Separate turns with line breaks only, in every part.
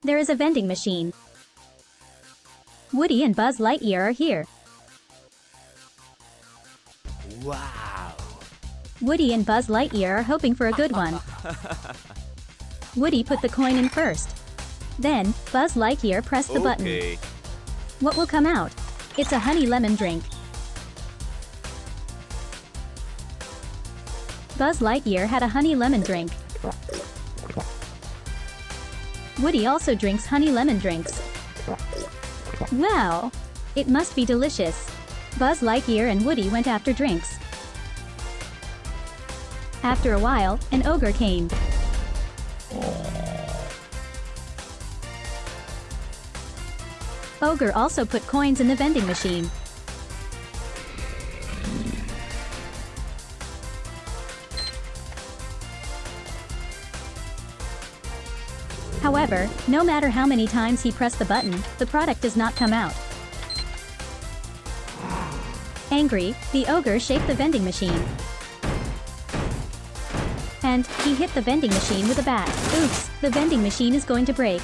There is a vending machine. Woody and Buzz Lightyear are here.
Wow!
Woody and Buzz Lightyear are hoping for a good one. Woody put the coin in first. Then, Buzz Lightyear pressed the button. What will come out? It's a honey lemon drink. Buzz Lightyear had a honey lemon drink. Woody also drinks honey lemon drinks. Wow! It must be delicious. Buzz Lightyear and Woody went after drinks. After a while, an ogre came. Ogre also put coins in the vending machine. However, no matter how many times he pressed the button, the product does not come out. Angry, the ogre shaped the vending machine. And he hit the vending machine with a bat. Oops, the vending machine is going to break.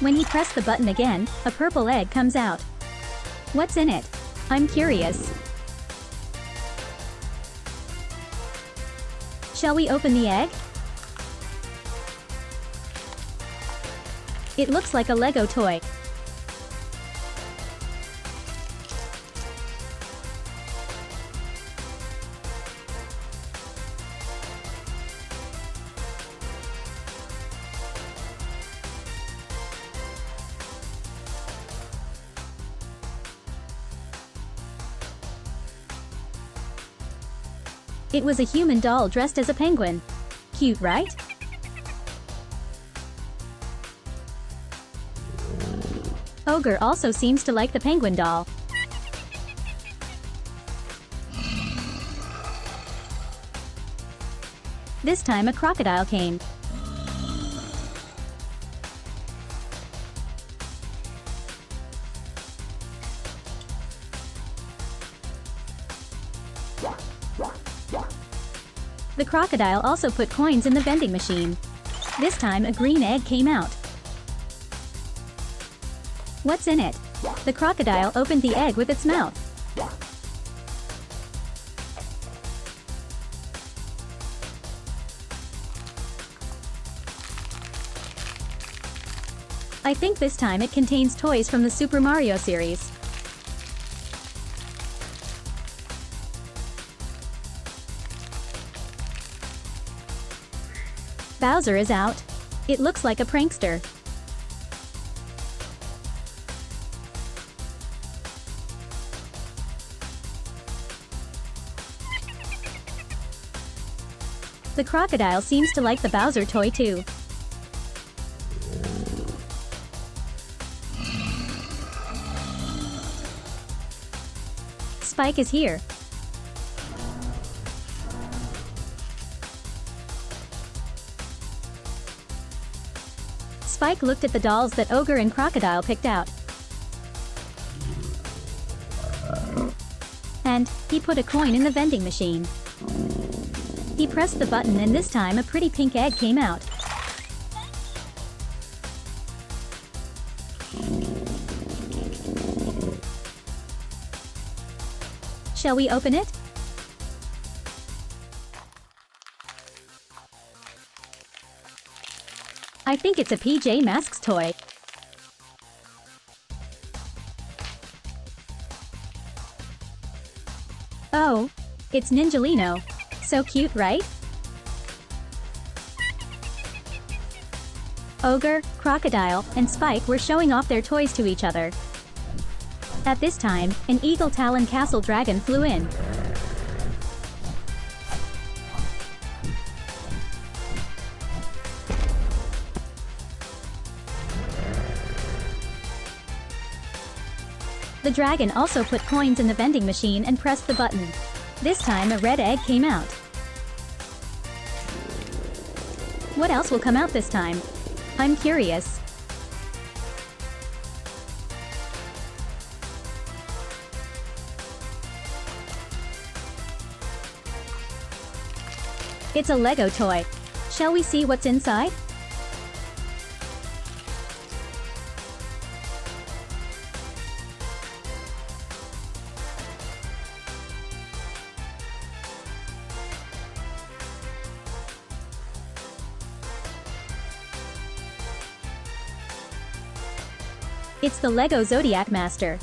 When he pressed the button again, a purple egg comes out. What's in it? I'm curious. Shall we open the egg? It looks like a Lego toy. It was a human doll dressed as a penguin. Cute, right? Ogre also seems to like the penguin doll. This time a crocodile came. The crocodile also put coins in the vending machine. This time a green egg came out. What's in it? The crocodile opened the egg with its mouth. I think this time it contains toys from the Super Mario series. Bowser is out. It looks like a prankster. The crocodile seems to like the Bowser toy too. Spike is here. Spike looked at the dolls that Ogre and Crocodile picked out. And he put a coin in the vending machine. He pressed the button and this time a pretty pink egg came out. Shall we open it? I think it's a PJ Masks toy. Oh, it's Ninjalino. So cute, right? Ogre, Crocodile, and Spike were showing off their toys to each other. At this time, an Eagle Talon Castle Dragon flew in. The dragon also put coins in the vending machine and pressed the button. This time a red egg came out. What else will come out this time? I'm curious. It's a Lego toy. Shall we see what's inside? It's the Lego Zodiac Master.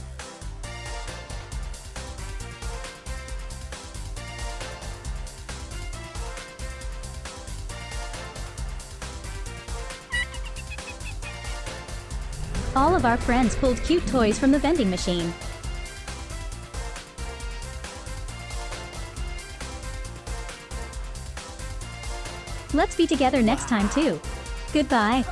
All of our friends pulled cute toys from the vending machine. Let's be together next time too. Goodbye.